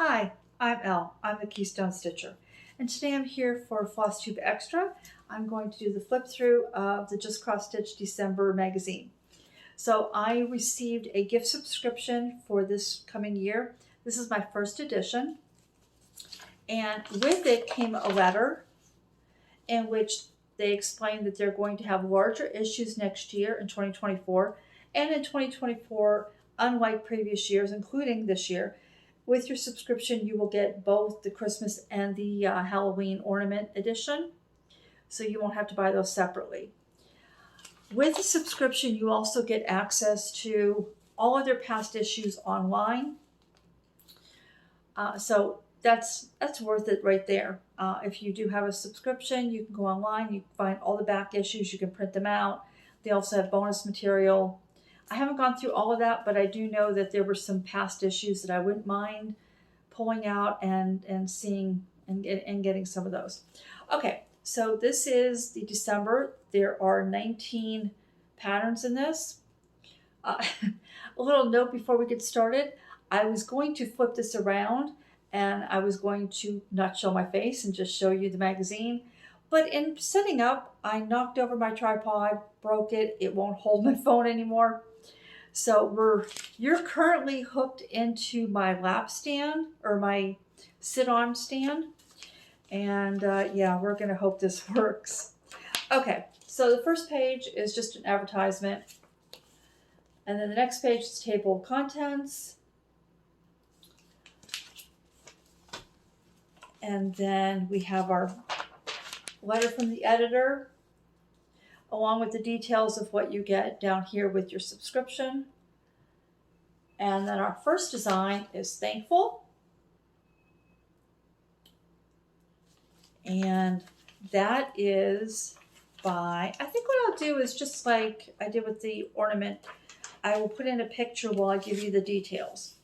Hi, I'm Elle. I'm the Keystone Stitcher. And today I'm here for Flosstube Extra. I'm going to do the flip through of the Just Cross Stitch December magazine. So I received a gift subscription for this coming year. This is my first edition. And with it came a letter in which they explained that they're going to have larger issues next year in 2024. And in 2024, unlike previous years, including this year, with your subscription, you will get both the Christmas and the Halloween ornament edition, so you won't have to buy those separately. With the subscription, you also get access to all of their past issues online. So that's worth it right there. If you do have a subscription, you can go online, you can find all the back issues, you can print them out. They also have bonus material. I haven't gone through all of that, but I do know that there were some past issues that I wouldn't mind pulling out and seeing and getting some of those. Okay, so this is the December. There are 19 patterns in this. A little note before we get started. I was going to flip this around and I was going to not show my face and just show you the magazine. But in setting up, I knocked over my tripod, broke it. It won't hold my phone anymore. So you're currently hooked into my lap stand or my sit-on stand. And yeah, we're gonna hope this works. Okay, so the first page is just an advertisement. And then the next page is table of contents. And then we have our letter from the editor, along with the details of what you get down here with your subscription. And then our first design is Thankful. And that is by, I think what I'll do is just like I did with the ornament, I will put in a picture while I give you the details.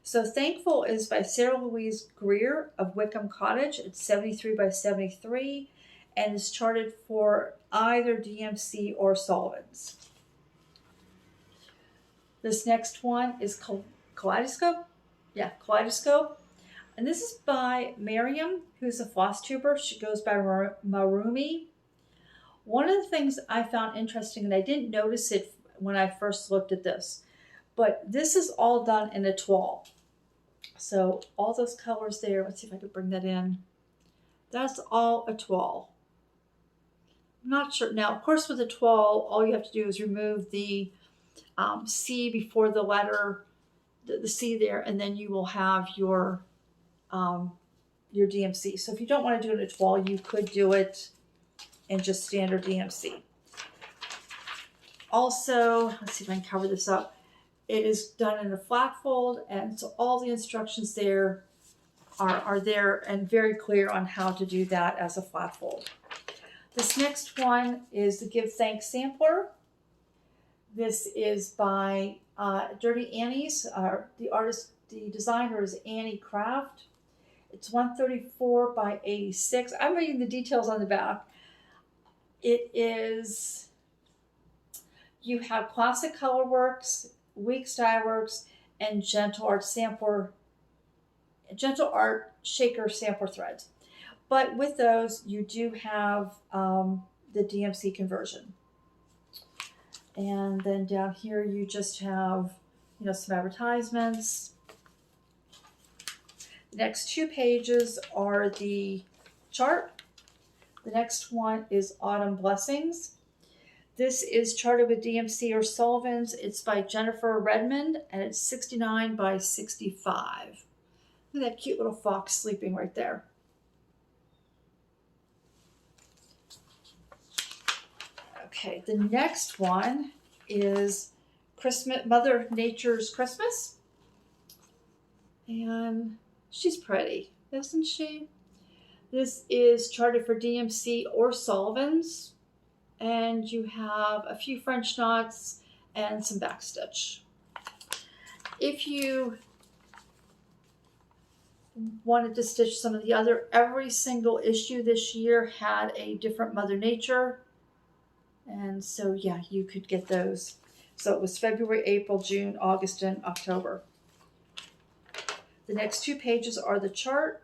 So Thankful is by Sarah Louise Greer of Wickham Cottage. It's 73 by 73 and is charted for either DMC or Sullivan's. This next one is Kaleidoscope. Yeah, Kaleidoscope. And this is by Miriam, who's a Flosstuber. She goes by Marumi. One of the things I found interesting, and I didn't notice it when I first looked at this, but this is all done in a toile. So all those colors there, let's see if I can bring that in. That's all a toile. I'm not sure. Now, of course, with a toile, all you have to do is remove the C before the letter, the C there, and then you will have your DMC. So if you don't want to do it in a toile, you could do it in just standard DMC. Also, let's see if I can cover this up. It is done in a flat fold, and so all the instructions there are there and very clear on how to do that as a flat fold. This next one is the Give Thanks Sampler. This is by Dirty Annie's. The designer is Annie Craft. It's 134 by 86. I'm reading the details on the back. It is, you have Classic Colorworks, Weeks Dye Works, and Gentle Art Shaker Sampler threads. But with those, you do have the DMC conversion. And then down here, you just have, some advertisements. The next two pages are the chart. The next one is Autumn Blessings. This is charted with DMC or Sullivan's. It's by Jennifer Redmond, and it's 69 by 65. Look at that cute little fox sleeping right there. Okay, the next one is Mother Nature's Christmas. And she's pretty, isn't she? This is charted for DMC or Sullivan's. And you have a few French knots and some backstitch. If you wanted to stitch some of the other, every single issue this year had a different Mother Nature. And so, yeah, you could get those. So it was February, April, June, August, and October. The next 2 pages are the chart.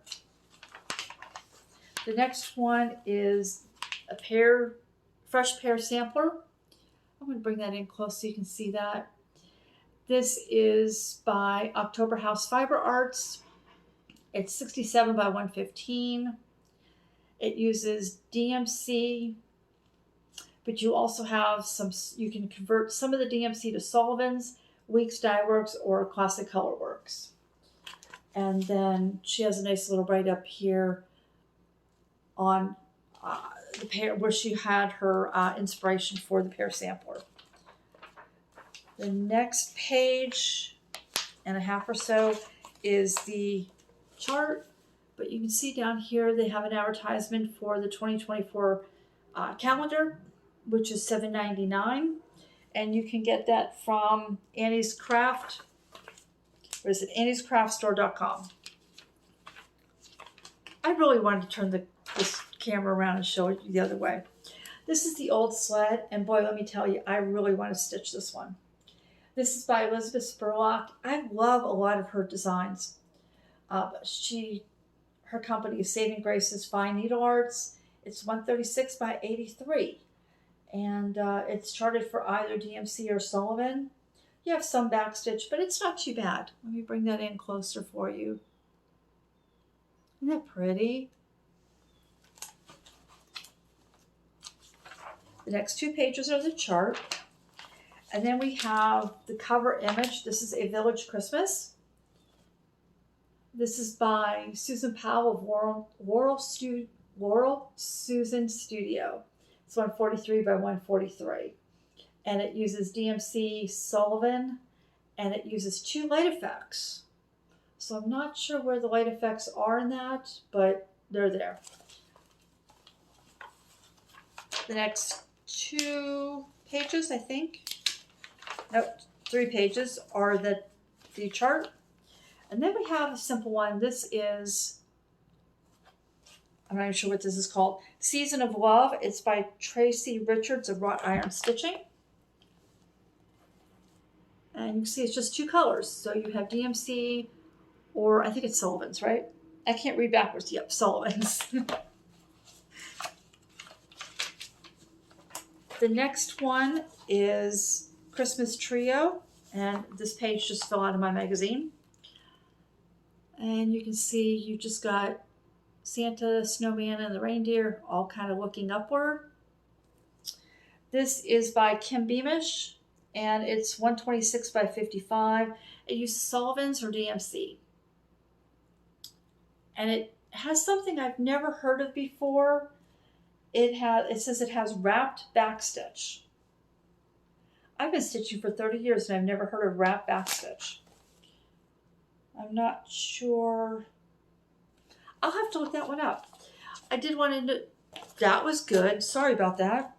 The next one is a fresh pear sampler. I'm going to bring that in close so you can see that. This is by October House Fiber Arts. It's 67 by 115. It uses DMC, but you also have you can convert some of the DMC to solvents, Weeks Dye Works, or Classic Color Works. And then she has a nice little write-up here on the pear, where she had her inspiration for the pear sampler. The next page and a half or so is the chart, but you can see down here they have an advertisement for the 2024 calendar, which is $7.99, and you can get that from Annie's Craft. What is it? Annie'sCraftStore.com. I really wanted to turn this camera around and show it the other way. This is the old sled, and boy, let me tell you, I really want to stitch this one. This is by Elizabeth Spurlock. I love a lot of her designs. Her company is Saving Grace's Fine Needle Arts. It's 136 by 83, and it's charted for either DMC or Sullivan. You have some backstitch, but it's not too bad. Let me bring that in closer for you. Isn't that pretty? The next 2 pages are the chart. And then we have the cover image. This is A Village Christmas. This is by Susan Powell of Laurel Susan Studio. It's 143 by 143. And it uses DMC Sullivan, and it uses 2 light effects. So I'm not sure where the light effects are in that, but they're there. The next 2 pages, I think. Nope, 3 pages are the chart. And then we have a simple one. This is, I'm not even sure what this is called, Season of Love. It's by Tracy Richards of Wrought Iron Stitching. And you can see it's just 2 colors. So you have DMC, or I think it's Sullivan's, right? I can't read backwards. Yep, Sullivan's. The next one is Christmas Trio, and this page just fell out of my magazine. And you can see you just got Santa, Snowman, and the reindeer all kind of looking upward. This is by Kim Beamish, and it's 126 by 55. It uses Sullivan's or DMC. And it has something I've never heard of before. It says it has wrapped backstitch. I've been stitching for 30 years and I've never heard of wrapped backstitch. I'm not sure. I'll have to look that one up. I did want to, that was good. Sorry about that.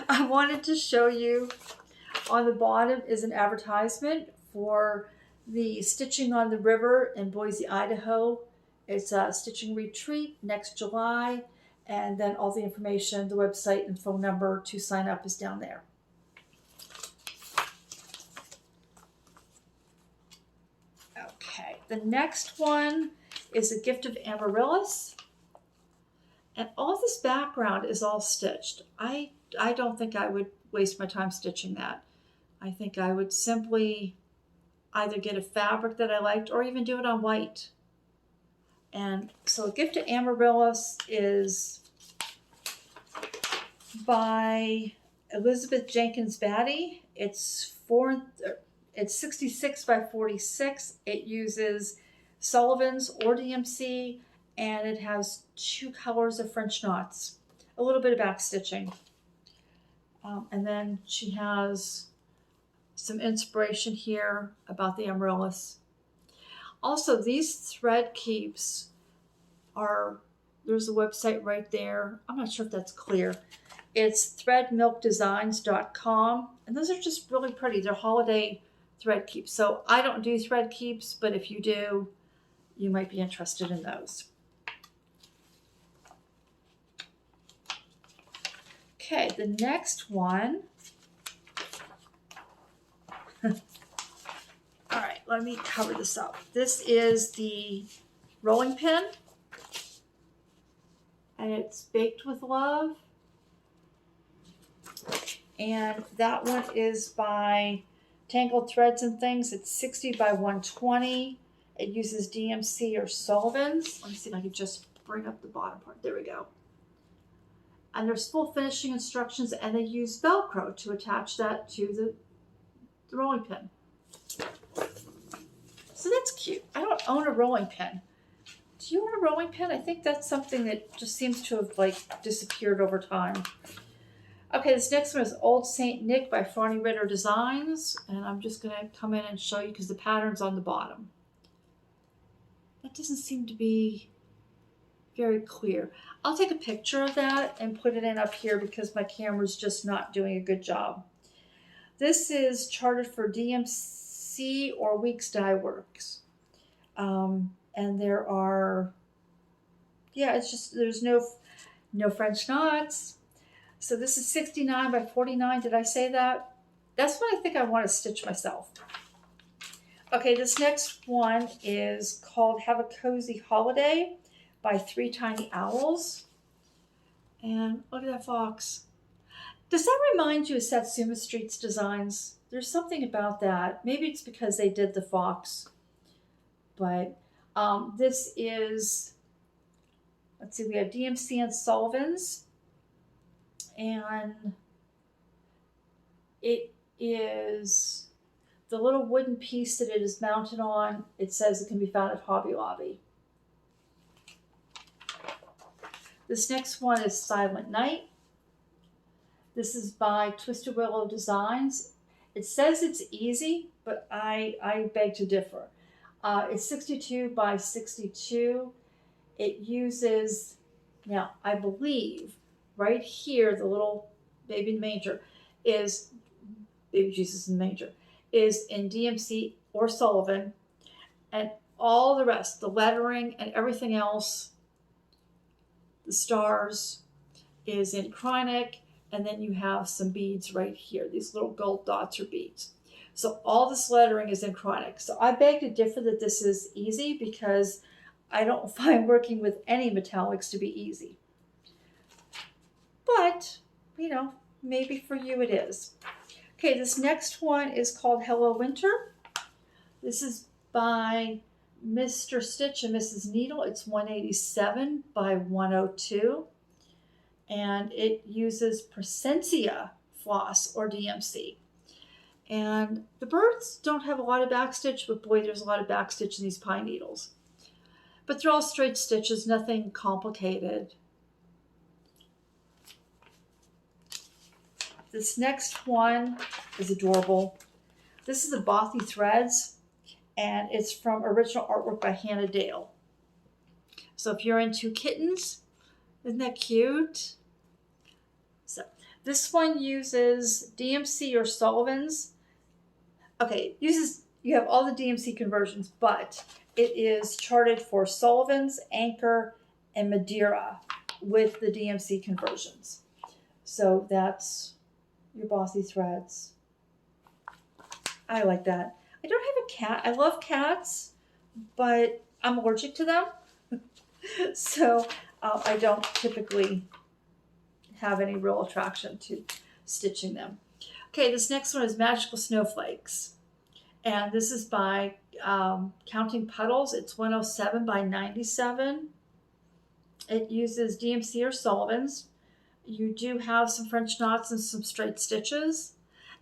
I wanted to show you, on the bottom is an advertisement for the Stitching on the River in Boise, Idaho. It's a stitching retreat next July, and then all the information, the website and phone number to sign up is down there. Okay, the next one is A Gift of Amaryllis. And all this background is all stitched. I don't think I would waste my time stitching that. I think I would simply either get a fabric that I liked or even do it on white. And so A Gift of Amaryllis is by Elizabeth Jenkins Batty. It's 66 by 46. It uses Sullivan's or DMC, and it has 2 colors of French knots, a little bit of back stitching. And then she has some inspiration here about the amaryllis. Also, these thread keeps there's a website right there. I'm not sure if that's clear. It's threadmilkdesigns.com, and those are just really pretty. They're holiday thread keeps. So I don't do thread keeps, but if you do, you might be interested in those. Okay, the next one All right, let me cover this up. This is the rolling pin, and it's baked with love. And that one is by Tangled Threads and Things. It's 60 by 120. It uses DMC or Sullivan's. Let me see if I can just bring up the bottom part. There we go. And there's full finishing instructions, and they use Velcro to attach that to the rolling pin. So that's cute. I don't own a rolling pin. Do you own a rolling pin? I think that's something that just seems to have like disappeared over time. Okay, this next one is Old Saint Nick by Franny Ritter Designs, and I'm just going to come in and show you because the pattern's on the bottom. That doesn't seem to be very clear. I'll take a picture of that and put it in up here because my camera's just not doing a good job. This is charted for DMC or Weeks Dye Works. And there are, yeah, it's just, there's no French knots. So this is 69 by 49. Did I say that? That's what I think I want to stitch myself. Okay, this next one is called Have a Cozy Holiday by Three Tiny Owls. And look at that fox. Does that remind you of Satsuma Street's designs? There's something about that. Maybe it's because they did the fox. But this is, let's see, we have DMC and Sullivan's. And it is the little wooden piece that it is mounted on. It says it can be found at Hobby Lobby. This next one is Silent Night. This is by Twisted Willow Designs. It says it's easy, but I beg to differ. It's 62 by 62. It uses, now I believe, right here, the little baby in the manger is, baby Jesus in the manger, is in DMC or Sullivan, and all the rest, the lettering and everything else, the stars, is in Chronic, and then you have some beads right here. These little gold dots are beads. So all this lettering is in Chronic. So I beg to differ that this is easy because I don't find working with any metallics to be easy. But, you know, maybe for you it is. Okay, this next one is called Hello Winter. This is by Mr. Stitch and Mrs. Needle. It's 187 by 102. And it uses Presencia floss or DMC. And the birds don't have a lot of backstitch, but boy, there's a lot of backstitch in these pine needles. But they're all straight stitches, nothing complicated. This next one is adorable. This is the Bothy Threads, and it's from original artwork by Hannah Dale. So if you're into kittens, isn't that cute? So this one uses DMC or Sullivan's. Okay, you have all the DMC conversions, but it is charted for Sullivan's, Anchor, and Madeira with the DMC conversions. So that's your Bossy Threads. I like that. I don't have a cat. I love cats, but I'm allergic to them. So I don't typically have any real attraction to stitching them. Okay, this next one is Magical Snowflakes. And this is by Counting Puddles. It's 107 by 97. It uses DMC or Sullivan's. You do have some French knots and some straight stitches.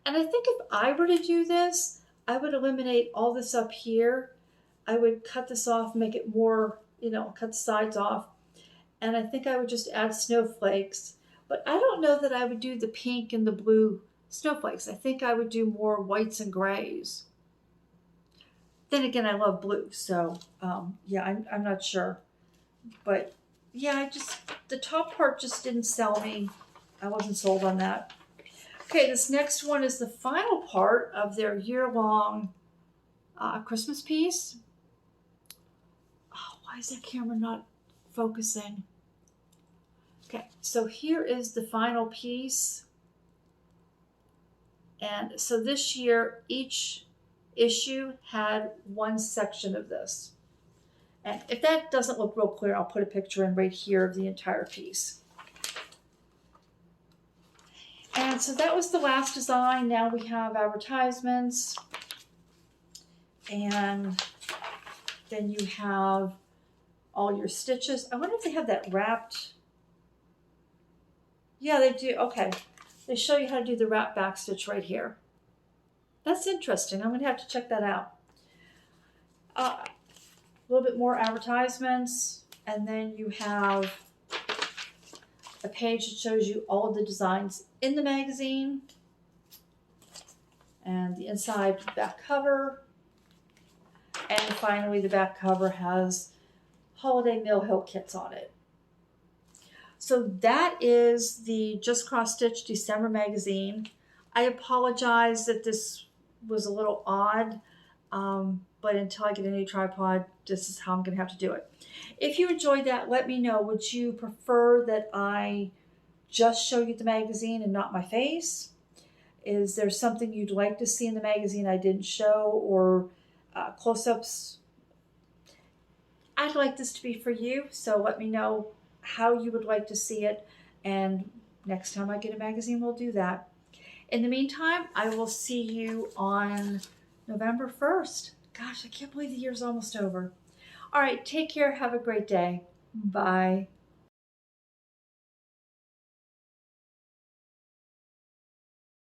And I think if I were to do this, I would eliminate all this up here. I would cut this off, make it more, cut the sides off. And I think I would just add snowflakes. But I don't know that I would do the pink and the blue snowflakes. I think I would do more whites and grays. Then again, I love blue. So, yeah, I'm not sure. But, yeah, the top part just didn't sell me. I wasn't sold on that. Okay, this next one is the final part of their year-long Christmas piece. Oh, why is that camera not focusing? Okay, so here is the final piece. And so this year, each issue had one section of this. And if that doesn't look real clear, I'll put a picture in right here of the entire piece. And so that was the last design. Now we have advertisements. And then you have all your stitches. I wonder if they have that wrapped. Yeah, they do. Okay. They show you how to do the wrap back stitch right here. That's interesting. I'm going to have to check that out. A little bit more advertisements. And then you have a page that shows you all of the designs in the magazine. And the inside back cover. And finally, the back cover has holiday Mill Hill kits on it. So that is the Just Cross Stitch December magazine. I apologize that this was a little odd, but until I get a new tripod, this is how I'm going to have to do it. If you enjoyed that, let me know. Would you prefer that I just show you the magazine and not my face? Is there something you'd like to see in the magazine I didn't show, or close-ups? I'd like this to be for you, so let me know how you would like to see it, and next time I get a magazine, we'll do that. In the meantime, I will see you on November 1st. Gosh, I can't believe the year's almost over. All right, take care. Have a great day. Bye.